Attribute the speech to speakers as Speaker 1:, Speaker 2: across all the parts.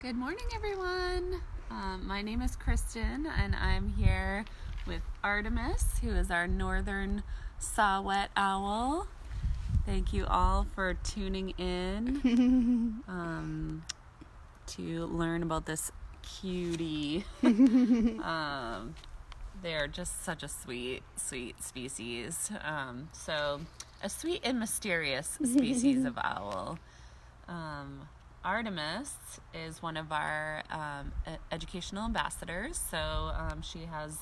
Speaker 1: Good morning, everyone. My name is Kristen, and I'm here with Artemis, who is our northern sawwhet owl. Thank you all for tuning in to learn about this cutie. They are just such a sweet species. So a sweet and mysterious species of owl. Artemis is one of our educational ambassadors, so she has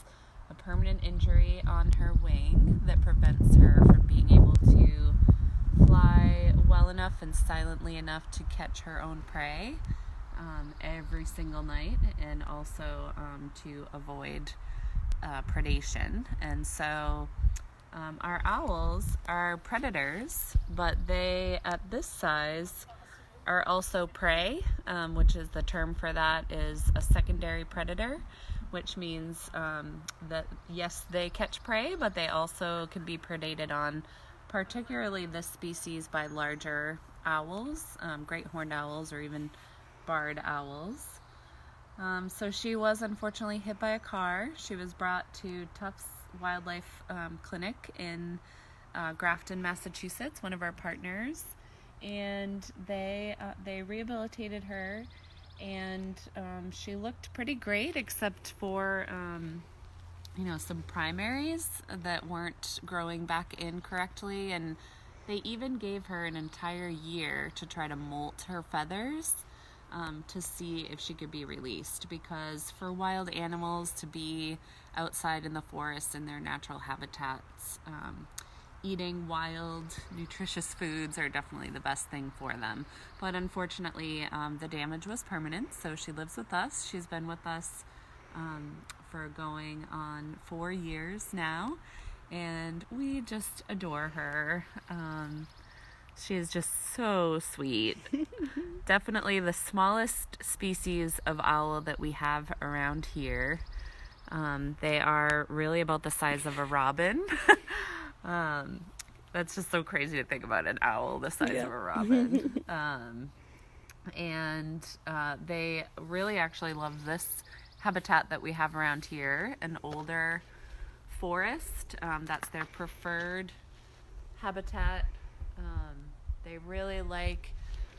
Speaker 1: a permanent injury on her wing that prevents her from being able to fly well enough and silently enough to catch her own prey every single night, and also to avoid predation. And so our owls are predators, but they, at this size, are also prey, which is the term for that is a secondary predator, which means that yes, they catch prey, but they also can be predated on, particularly this species, by larger owls, great horned owls, or even barred owls. So she was unfortunately hit by a car. She was brought to Tufts Wildlife Clinic in Grafton, Massachusetts, one of our partners. And they rehabilitated her, and she looked pretty great, except for some primaries that weren't growing back in correctly, and they even gave her an entire year to try to molt her feathers to see if she could be released, because for wild animals to be outside in the forest in their natural habitats, eating wild, nutritious foods are definitely the best thing for them. But unfortunately, the damage was permanent, so she lives with us. She's been with us for going on 4 years now, and we just adore her. She is just so sweet. Definitely the smallest species of owl that we have around here. They are really about the size of a robin. That's just so crazy to think about, an owl the size of a robin. And they really actually love this habitat that we have around here, an older forest. That's their preferred habitat. They really like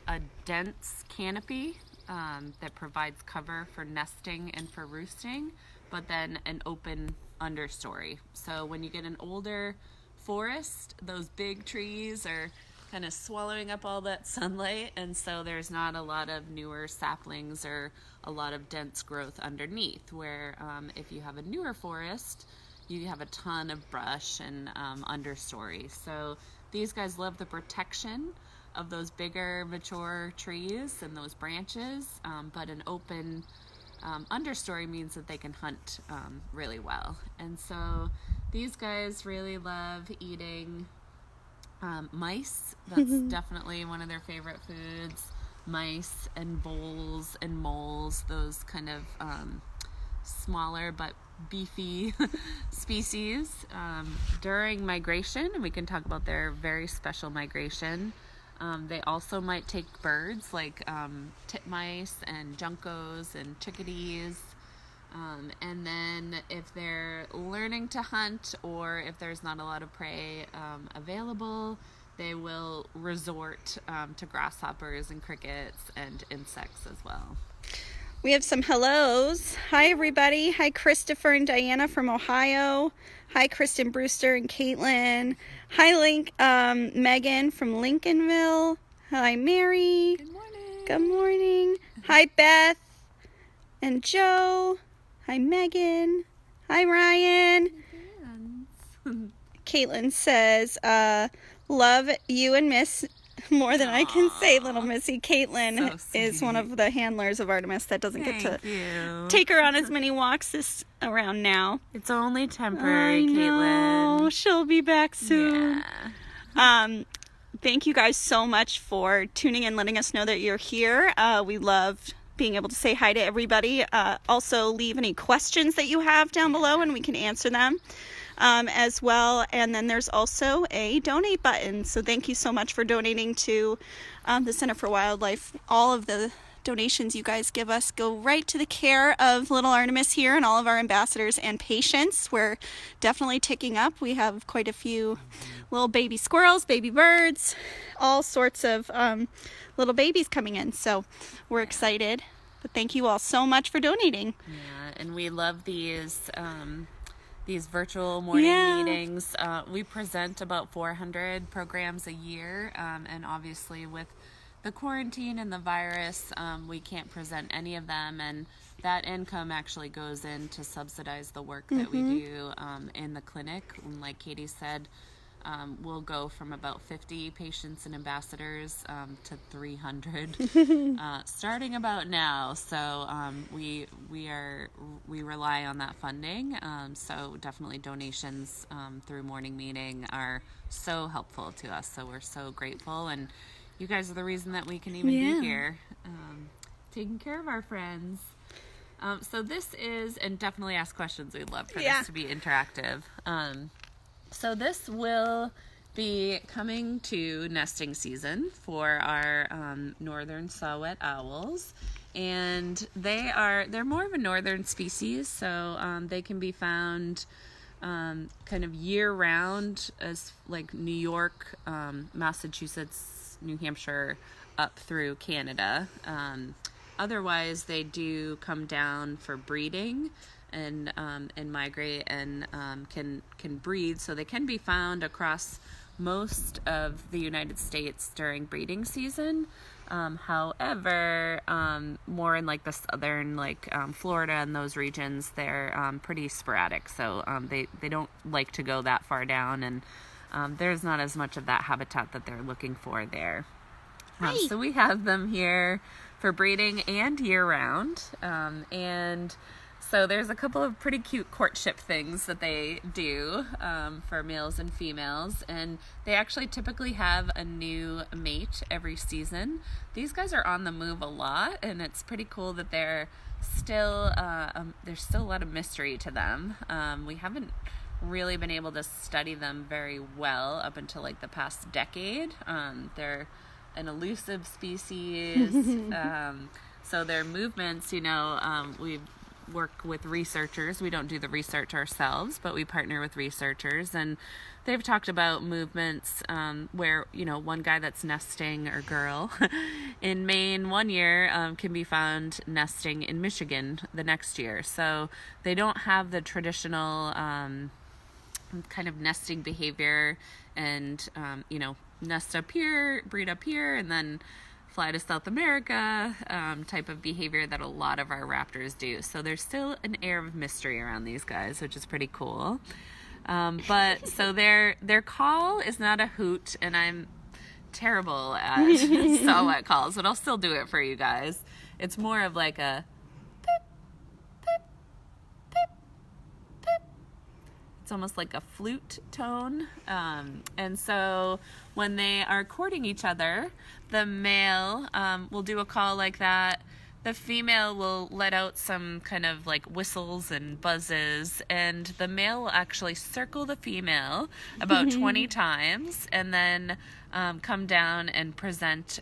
Speaker 1: a dense canopy that provides cover for nesting and for roosting, but then an open understory. So when you get an older forest, those big trees are kind of swallowing up all that sunlight, and so there's not a lot of newer saplings or a lot of dense growth underneath, where if you have a newer forest, you have a ton of brush and understory. So these guys love the protection of those bigger mature trees and those branches, but an open understory means that they can hunt really well. And so these guys really love eating mice. That's definitely one of their favorite foods. Mice and voles and moles, those kind of smaller but beefy species. During migration, and we can talk about their very special migration, they also might take birds like titmice and juncos and chickadees. And then if they're learning to hunt, or if there's not a lot of prey available, they will resort to grasshoppers and crickets and insects as well.
Speaker 2: We have some hellos. Hi, everybody. Hi, Christopher and Diana from Ohio. Hi, Kristen Brewster and Caitlin. Hi, Megan from Lincolnville. Hi, Mary.
Speaker 1: Good morning.
Speaker 2: Good morning. Hi, Beth and Joe. Hi, Megan. Hi, Ryan. Caitlin says, love you and Miss more than I can say, little Missy. Caitlin is one of the handlers of Artemis that doesn't get to take her on as many walks this around now.
Speaker 1: It's only temporary,
Speaker 2: I know.
Speaker 1: Caitlin.
Speaker 2: She'll be back soon.
Speaker 1: Yeah.
Speaker 2: Thank you guys so much for tuning in, letting us know that you're here. We love being able to say hi to everybody. Also, leave any questions that you have down below and we can answer them as well. And then there's also a donate button. So thank you so much for donating to the Center for Wildlife. All of the donations you guys give us go right to the care of little Artemis here and all of our ambassadors and patients. We're definitely ticking up. We have quite a few little baby squirrels, baby birds, all sorts of little babies coming in. So we're excited. But thank you all so much for donating.
Speaker 1: Yeah, and we love these virtual morning meetings. We present about 400 programs a year, and obviously with the quarantine and the virus, we can't present any of them, and that income actually goes in to subsidize the work that we do in the clinic. And like Katie said, we'll go from about 50 patients and ambassadors to 300 starting about now. So we rely on that funding. So definitely donations through morning meeting are so helpful to us. So we're so grateful, and you guys are the reason that we can even be here, taking care of our friends. So this is, and definitely ask questions. We'd love for this to be interactive. So this will be coming to nesting season for our northern sawwhet owls, and they're more of a northern species, so they can be found kind of year round, as like New York, Massachusetts, New Hampshire, up through Canada. Otherwise, they do come down for breeding and migrate and can breed, so they can be found across most of the United States during breeding season. However, more in like the southern, like Florida and those regions, they're pretty sporadic, so they don't like to go that far down, and there's not as much of that habitat that they're looking for there. So we have them here for breeding and year-round, and so there's a couple of pretty cute courtship things that they do for males and females, and they actually typically have a new mate every season. These guys are on the move a lot, and it's pretty cool that they're still there's still a lot of mystery to them. We haven't really been able to study them very well up until like the past decade. They're an elusive species, so their movements, we work with researchers. We don't do the research ourselves, but we partner with researchers, and they've talked about movements where, one guy that's nesting, or girl, in Maine one year can be found nesting in Michigan the next year. So they don't have the traditional kind of nesting behavior and, nest up here, breed up here, and then fly to South America type of behavior that a lot of our raptors do. So there's still an air of mystery around these guys, which is pretty cool. But so their call is not a hoot, and I'm terrible at sawwhet calls, but I'll still do it for you guys. It's more of like a pip, pip, pip, pip. It's almost like a flute tone. And so when they are courting each other, the male will do a call like that. The female will let out some kind of like whistles and buzzes, and the male will actually circle the female about 20 times and then come down and present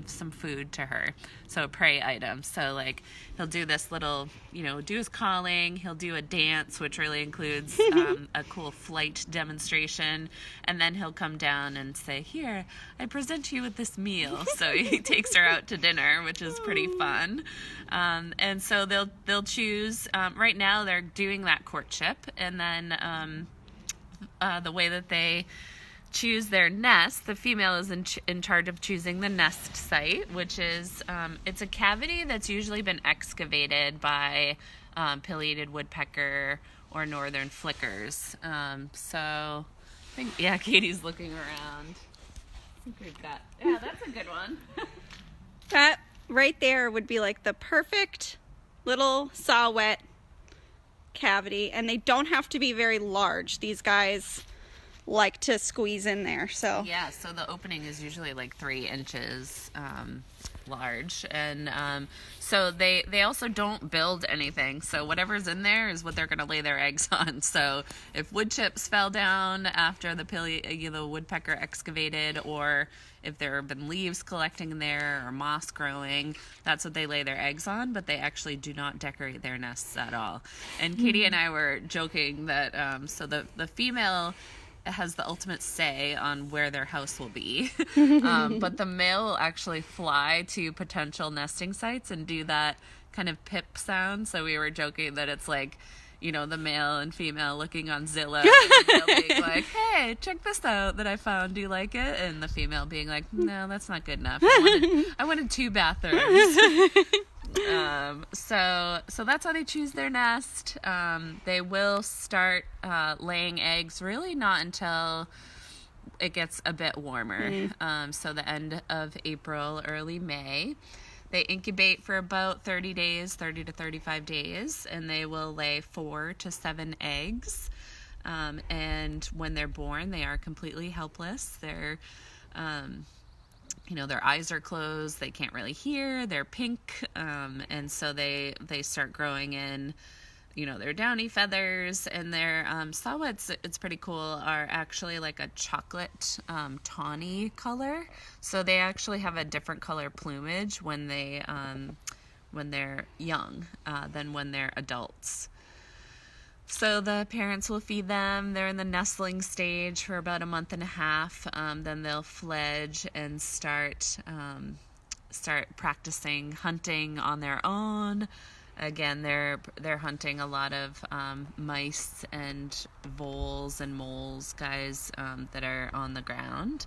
Speaker 1: some food to her, so a prey item. So like he'll do this little, do his calling, he'll do a dance, which really includes a cool flight demonstration, and then he'll come down and say, "Here, I present you with this meal." So he takes her out to dinner, which is pretty fun. And so they'll choose, right now they're doing that courtship, and then the way that they choose their nest, the female is in charge of choosing the nest site, which is it's a cavity that's usually been excavated by pileated woodpecker or northern flickers. So I think, Katie's looking around. I think we've got, that's a good one.
Speaker 2: That right there would be like the perfect little sawwhet cavity, and they don't have to be very large. These guys like to squeeze in there, so
Speaker 1: so the opening is usually like 3 inches large, and So they also don't build anything. So whatever's in there is what they're going to lay their eggs on. So if wood chips fell down after the woodpecker excavated, or if there have been leaves collecting in there or moss growing, that's what they lay their eggs on, but they actually do not decorate their nests at all. And Katie and I were joking that so the female has the ultimate say on where their house will be. But the male will actually fly to potential nesting sites and do that kind of pip sound. So we were joking that it's like, the male and female looking on Zillow, and the male being like, hey, check this out that I found. Do you like it? And the female being like, no, that's not good enough. I wanted 2 bathrooms. So that's how they choose their nest. They will start laying eggs really not until it gets a bit warmer. So the end of April, early May. They incubate for about 30 to 35 days, and they will lay 4 to 7 eggs. And when they're born, they are completely helpless. They're their eyes are closed, they can't really hear, they're pink, and so they start growing in, their downy feathers, and their sawwhets, it's pretty cool, are actually like a chocolate tawny color. So they actually have a different color plumage when they're young than when they're adults. So the parents will feed them. They're in the nestling stage for about a month and a half. Then they'll fledge and start practicing hunting on their own. Again, they're hunting a lot of mice and voles and moles, guys that are on the ground.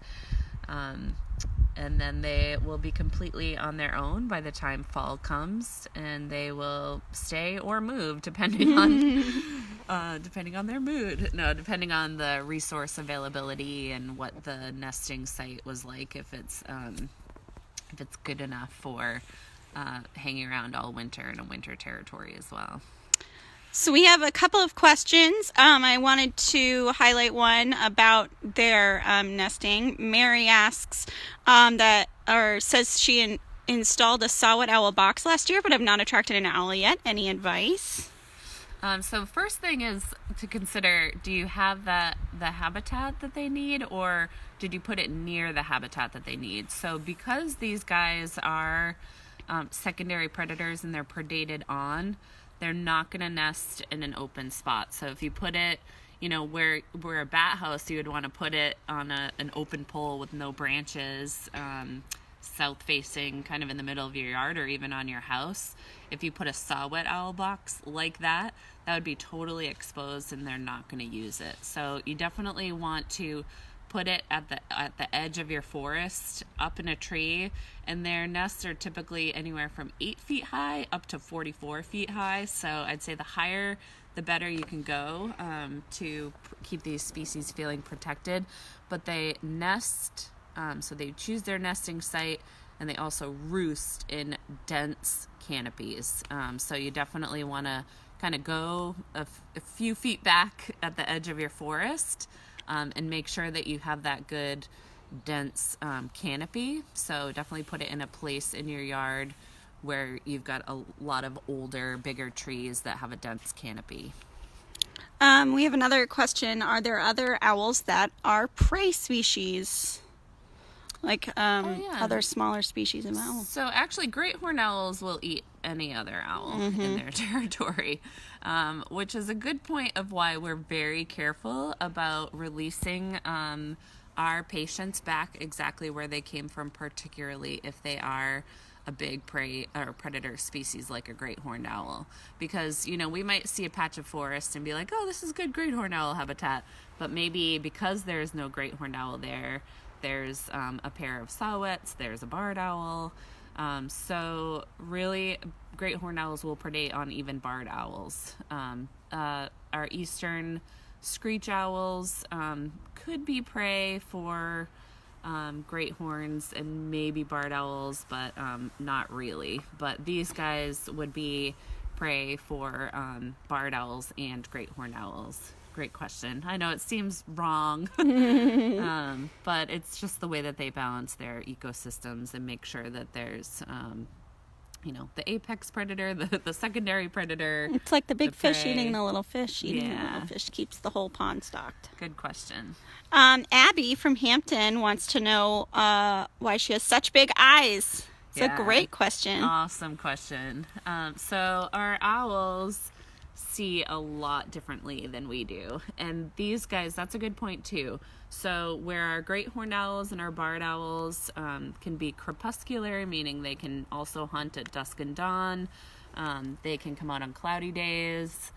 Speaker 1: And then they will be completely on their own by the time fall comes, and they will stay or move depending on their mood. No, depending on the resource availability and what the nesting site was like. If it's good enough for hanging around all winter in a winter territory as well.
Speaker 2: So we have a couple of questions. I wanted to highlight one about their nesting. Mary asks says she installed a sawwhet owl box last year, but have not attracted an owl yet. Any advice?
Speaker 1: So first thing is to consider, do you have the habitat that they need, or did you put it near the habitat that they need? So because these guys are secondary predators and they're predated on, they're not going to nest in an open spot. So if you put it, where a bat house, you would want to put it on an open pole with no branches, south facing, kind of in the middle of your yard, or even on your house. If you put a sawwhet owl box like that would be totally exposed and they're not going to use it. So you definitely want to put it at the edge of your forest, up in a tree, and their nests are typically anywhere from 8 feet high up to 44 feet high. So I'd say the higher, the better you can go to keep these species feeling protected. But they nest, so they choose their nesting site, and they also roost in dense canopies. So you definitely want to kind of go a few feet back at the edge of your forest, and make sure that you have that good dense canopy. So definitely put it in a place in your yard where you've got a lot of older, bigger trees that have a dense canopy.
Speaker 2: We have another question. Are there other owls that are prey species? Like other smaller species of owls?
Speaker 1: So actually, great horned owls will eat any other owl in their territory, which is a good point of why we're very careful about releasing our patients back exactly where they came from, particularly if they are a big prey or predator species like a great horned owl. Because, we might see a patch of forest and be like, oh, this is good great horned owl habitat. But maybe because there's no great horned owl there's a pair of sawwhets, there's a barred owl. So really, great horned owls will predate on even barred owls. Our eastern screech owls could be prey for great horns and maybe barred owls, but not really. But these guys would be prey for barred owls and great horned owls. Great question. I know it seems wrong, but it's just the way that they balance their ecosystems and make sure that there's the apex predator, the secondary predator.
Speaker 2: It's like the big
Speaker 1: the
Speaker 2: fish
Speaker 1: prey.
Speaker 2: eating the little fish, eating the
Speaker 1: Yeah.
Speaker 2: little fish keeps the whole pond stocked.
Speaker 1: Good question.
Speaker 2: Abby from Hampton wants to know why she has such big eyes. It's a great question.
Speaker 1: Awesome question. So our owls see a lot differently than we do. And these guys, that's a good point too. So where our great horned owls and our barred owls can be crepuscular, meaning they can also hunt at dusk and dawn. They can come out on cloudy days.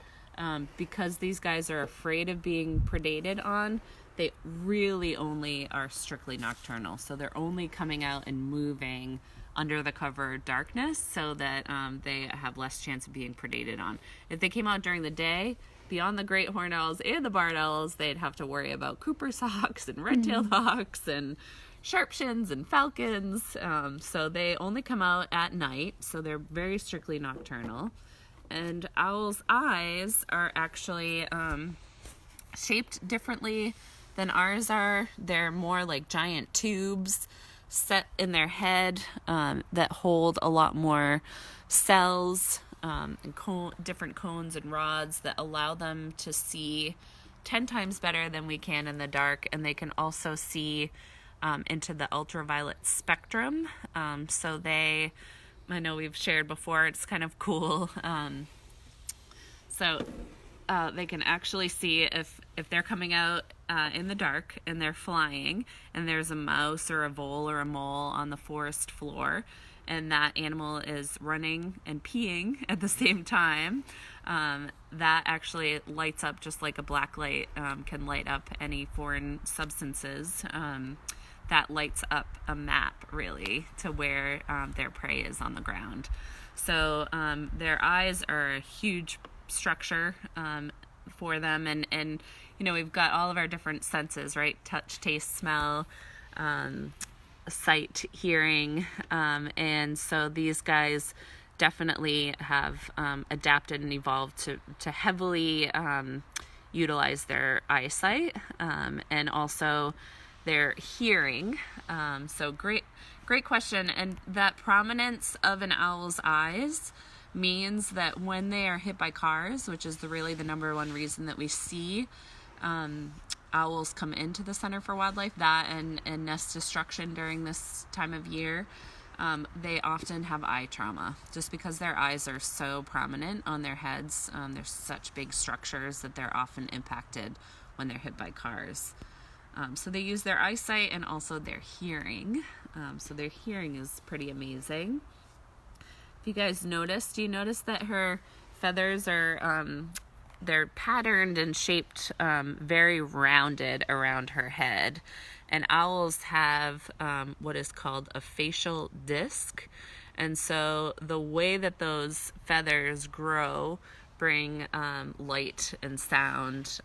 Speaker 1: Because these guys are afraid of being predated on, they really only are strictly nocturnal. So they're only coming out and moving under the cover of darkness so that they have less chance of being predated on. If they came out during the day, beyond the great horned owls and the barred owls, they'd have to worry about Cooper's hawks and red-tailed hawks and sharpshins and falcons. So they only come out at night, so they're very strictly nocturnal. And owls' eyes are actually shaped differently than ours are. They're more like giant tubes set in their head that hold a lot more cells and different cones and rods that allow them to see 10 times better than we can in the dark. And they can also see into the ultraviolet spectrum. So I know we've shared before, it's kind of cool. So they can actually see if they're coming out in the dark and they're flying and there's a mouse or a vole or a mole on the forest floor and that animal is running and peeing at the same time, that actually lights up just like a black light can light up any foreign substances. That lights up a map really to where their prey is on the ground. So their eyes are a huge structure for them, and we've got all of our different senses, right? Touch, taste, smell, sight, hearing, and so these guys definitely have adapted and evolved to heavily utilize their eyesight and also their hearing. So great question. And that prominence of an owl's eyes means that when they are hit by cars, which is really the number one reason that we see owls come into the Center for Wildlife, that and nest destruction during this time of year, they often have eye trauma just because their eyes are so prominent on their heads. They're such big structures that they're often impacted when they're hit by cars. So they use their eyesight and also their hearing. So their hearing is pretty amazing. If you guys notice, do you notice that her feathers are, they're patterned and shaped very rounded around her head? And owls have what is called a facial disc. And so the way that those feathers grow bring light and sound,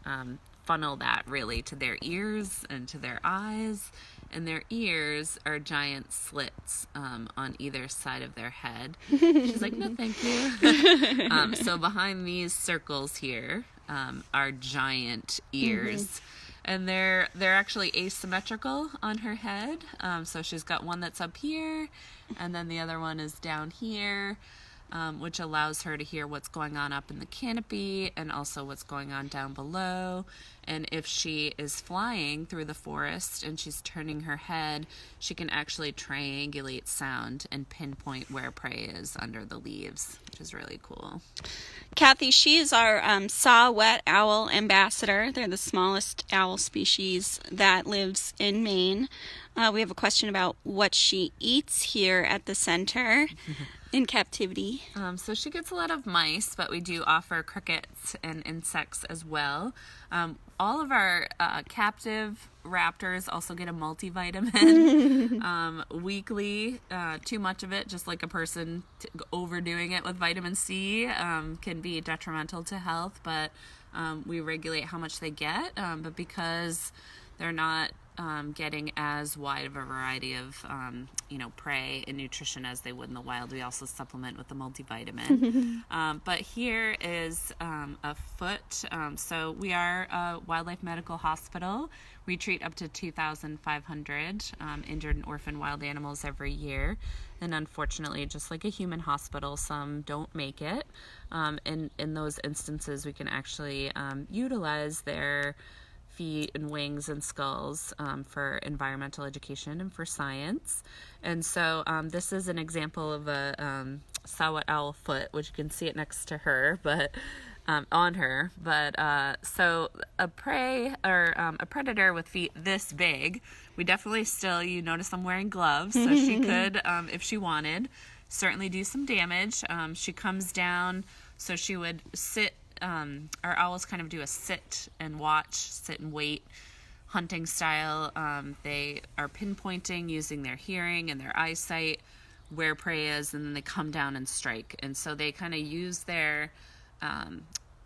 Speaker 1: funnel that really to their ears and to their eyes, and their ears are giant slits on either side of their head. She's like, no, thank you. So behind these circles here are giant ears, and they're actually asymmetrical on her head. So she's got one that's up here, and then the other one is down here. Which allows her to hear what's going on up in the canopy and also what's going on down below. And if she is flying through the forest and she's turning her head, she can actually triangulate sound and pinpoint where prey is under the leaves, which is really cool.
Speaker 2: Kathy, she is our sawwhet owl ambassador. They're the smallest owl species that lives in Maine. We have a question about what she eats here at the center in captivity.
Speaker 1: So she gets a lot of mice, but we do offer crickets and insects as well. All of our captive raptors also get a multivitamin weekly. Too much of it, just like a person overdoing it with vitamin C, can be detrimental to health, but we regulate how much they get. But because they're not getting as wide of a variety of, prey and nutrition as they would in the wild. We also supplement with the multivitamin. But here is a foot. So we are a wildlife medical hospital. We treat up to 2,500 injured and orphaned wild animals every year. And unfortunately, just like a human hospital, some don't make it. In those instances, we can actually utilize their feet and wings and skulls for environmental education and for science. And so this is an example of a sawwhet owl foot, which you can see it next to her, but on her. But so a prey or a predator with feet this big, we definitely still, you notice I'm wearing gloves, so she could, if she wanted, certainly do some damage. She comes down, so she would sit. Our owls kind of do a sit and watch, sit and wait hunting style. They are pinpointing using their hearing and their eyesight where prey is, and then they come down and strike. And so they kind of use their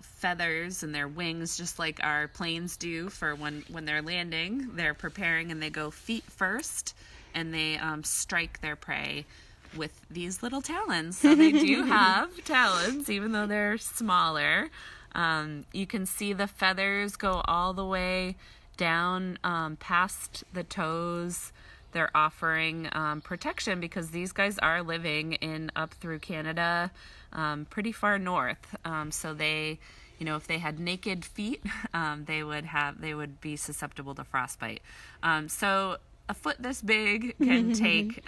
Speaker 1: feathers and their wings just like our planes do for when they're landing. They're preparing and they go feet first, and they strike their prey with these little talons. So they do have talons, even though they're smaller. You can see the feathers go all the way down past the toes. They're offering protection because these guys are living in up through Canada, pretty far north. So they, if they had naked feet, they would be susceptible to frostbite. So a foot this big can take,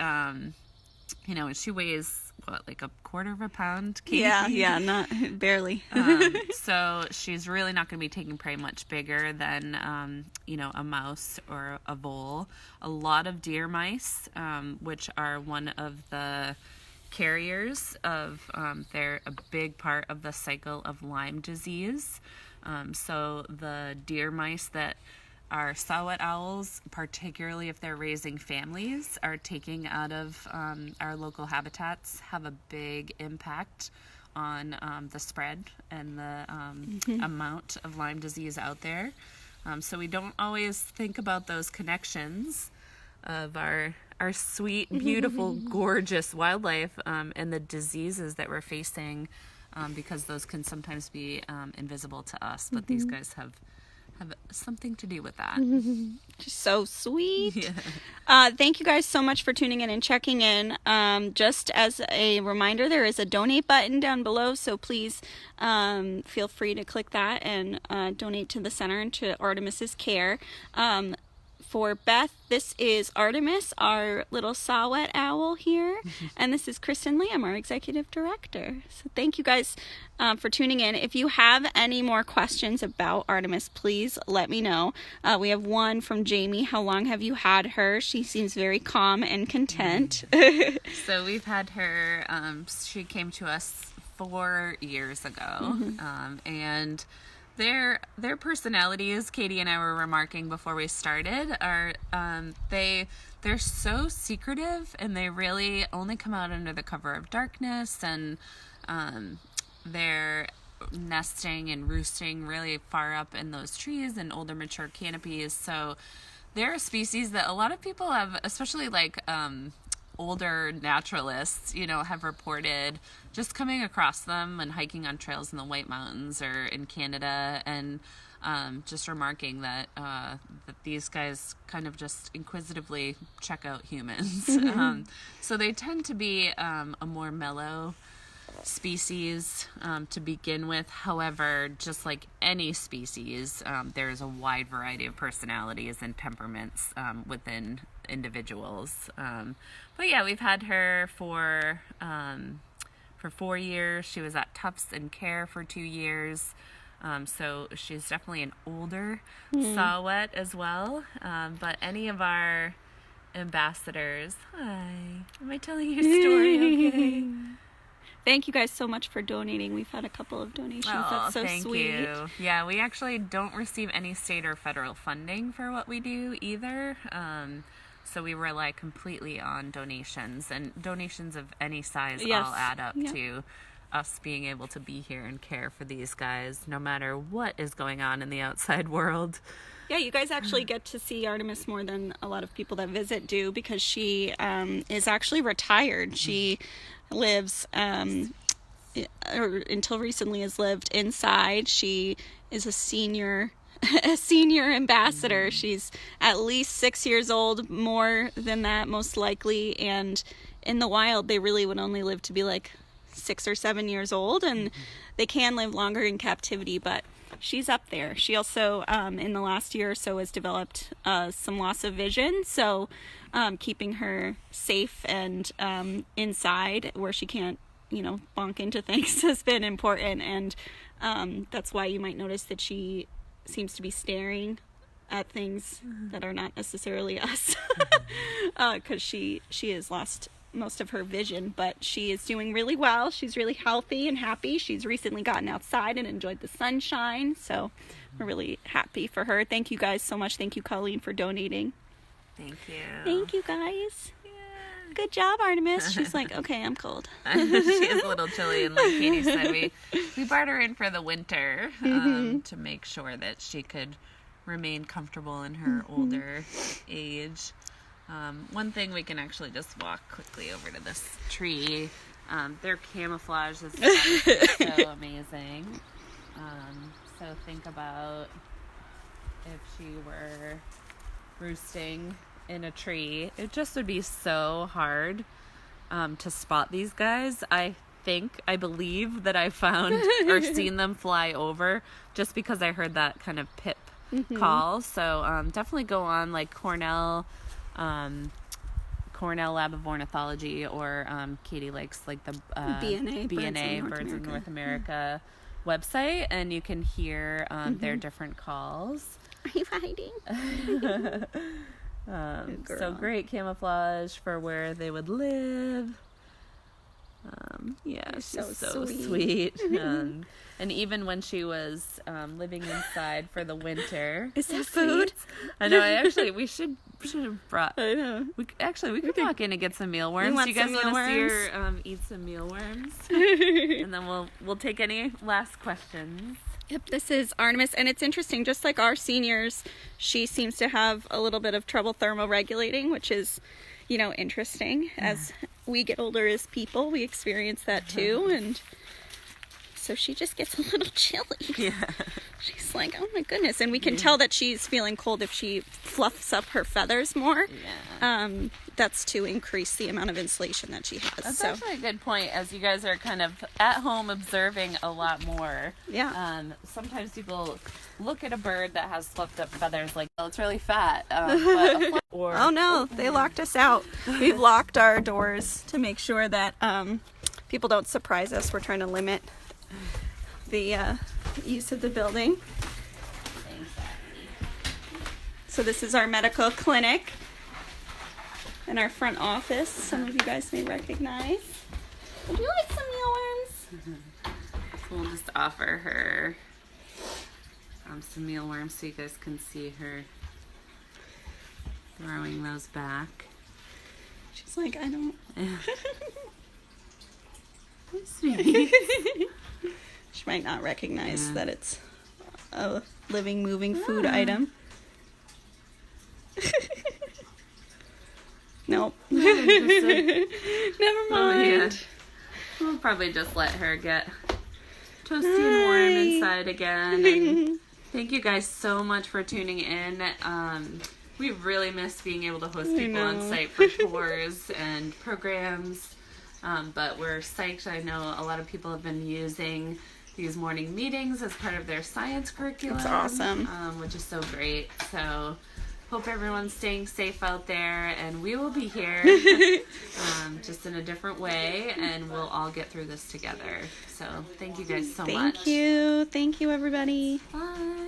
Speaker 1: she weighs like a quarter of a pound.
Speaker 2: Yeah, not barely.
Speaker 1: So she's really not going to be taking prey much bigger than, a mouse or a vole. A lot of deer mice, which are one of the carriers of, they're a big part of the cycle of Lyme disease. So the deer mice that our sawwhet owls, particularly if they're raising families, are taking out of our local habitats, have a big impact on the spread and the amount of Lyme disease out there. So we don't always think about those connections of our sweet, beautiful, gorgeous wildlife and the diseases that we're facing, because those can sometimes be invisible to us, but these guys have something to do with that.
Speaker 2: Just so sweet.
Speaker 1: Yeah.
Speaker 2: Thank you guys so much for tuning in and checking in. Just as a reminder, there is a donate button down below, so please feel free to click that and donate to the center and to Artemis's care. For Beth, this is Artemis, our little sawwhet owl here, and this is Kristen Lamb, our executive director. So thank you guys for tuning in. If you have any more questions about Artemis, please let me know. We have one from Jamie. How long have you had her? She seems very calm and content.
Speaker 1: So we've had her, she came to us 4 years ago, and their personalities, Katie and I were remarking before we started, are they're so secretive, and they really only come out under the cover of darkness, and they're nesting and roosting really far up in those trees and older mature canopies. So they're a species that a lot of people have, especially like older naturalists, have reported just coming across them and hiking on trails in the White Mountains or in Canada, and just remarking that these guys kind of just inquisitively check out humans. So they tend to be a more mellow species to begin with. However, just like any species, there's a wide variety of personalities and temperaments within individuals. But yeah, we've had her for 4 years. She was at Tufts and Care for 2 years. So she's definitely an older sawwhet as well. But any of our ambassadors, hi, am I telling you a story? Okay.
Speaker 2: Thank you guys so much for donating. We've had a couple of donations. That's so
Speaker 1: thank
Speaker 2: sweet.
Speaker 1: You. Yeah, we actually don't receive any state or federal funding for what we do either. So we rely completely on donations, and donations of any size all add up to us being able to be here and care for these guys, no matter what is going on in the outside world.
Speaker 2: Yeah, you guys actually get to see Artemis more than a lot of people that visit do, because she is actually retired. She lives, or until recently has lived inside. She is a senior ambassador. She's at least 6 years old, more than that most likely, and in the wild they really would only live to be like 6 or 7 years old, and they can live longer in captivity, but she's up there. She also in the last year or so has developed some loss of vision, so keeping her safe and inside where she can't bonk into things has been important, and that's why you might notice that she seems to be staring at things that are not necessarily us, because she has lost most of her vision, but she is doing really well. She's really healthy and happy. She's recently gotten outside and enjoyed the sunshine, so we're really happy for her. Thank you guys so much. Thank you, Colleen, for donating.
Speaker 1: Thank you.
Speaker 2: Thank you, guys. Good job, Artemis. She's like, okay, I'm cold.
Speaker 1: She is a little chilly, and like Katie said, we brought her in for the winter to make sure that she could remain comfortable in her older age. One thing, we can actually just walk quickly over to this tree. Their camouflage is so amazing. So think about if she were roosting in a tree, it just would be so hard to spot these guys. I believe that I found or seen them fly over just because I heard that kind of pip call. So definitely go on like Cornell Lab of Ornithology, or Katie likes like the BNA Birds of North America website, and you can hear their different calls.
Speaker 2: Are you hiding?
Speaker 1: So great camouflage for where they would live. She's so sweet. And even when she was living inside for the winter,
Speaker 2: is that food?
Speaker 1: I know. We should have brought. I know. We could walk in and get some mealworms. You guys want to see her eat some mealworms? And then we'll take any last questions.
Speaker 2: Yep, this is Artemis, and it's interesting, just like our seniors, she seems to have a little bit of trouble thermoregulating, which is, interesting. As we get older as people, we experience that too, and so she just gets a little chilly.
Speaker 1: Yeah.
Speaker 2: She's like, oh my goodness, and we can tell that she's feeling cold if she fluffs up her feathers more. Yeah. That's to increase the amount of insulation that she has.
Speaker 1: That's actually a good point, as you guys are kind of at home observing a lot more.
Speaker 2: Yeah.
Speaker 1: Sometimes people look at a bird that has fluffed up feathers like, oh, it's really fat.
Speaker 2: Oh no, they locked us out. We've locked our doors to make sure that people don't surprise us. We're trying to limit the use of the building. So this is our medical clinic and our front office. Some of you guys may recognize. Would you like some mealworms?
Speaker 1: So we'll just offer her some mealworms so you guys can see her throwing those back.
Speaker 2: She's like, I don't.
Speaker 1: Sweet.
Speaker 2: She might not recognize that it's a living, moving food item. Nope. Never mind.
Speaker 1: Oh, yeah. We'll probably just let her get toasty and warm inside again. And thank you guys so much for tuning in. We really missed being able to host people on site for tours and programs. But we're psyched. I know a lot of people have been using these morning meetings as part of their science curriculum.
Speaker 2: That's awesome.
Speaker 1: Which is so great. So hope everyone's staying safe out there, and we will be here just in a different way, and we'll all get through this together. So thank you guys so much.
Speaker 2: Thank you. Thank you, everybody.
Speaker 1: Bye.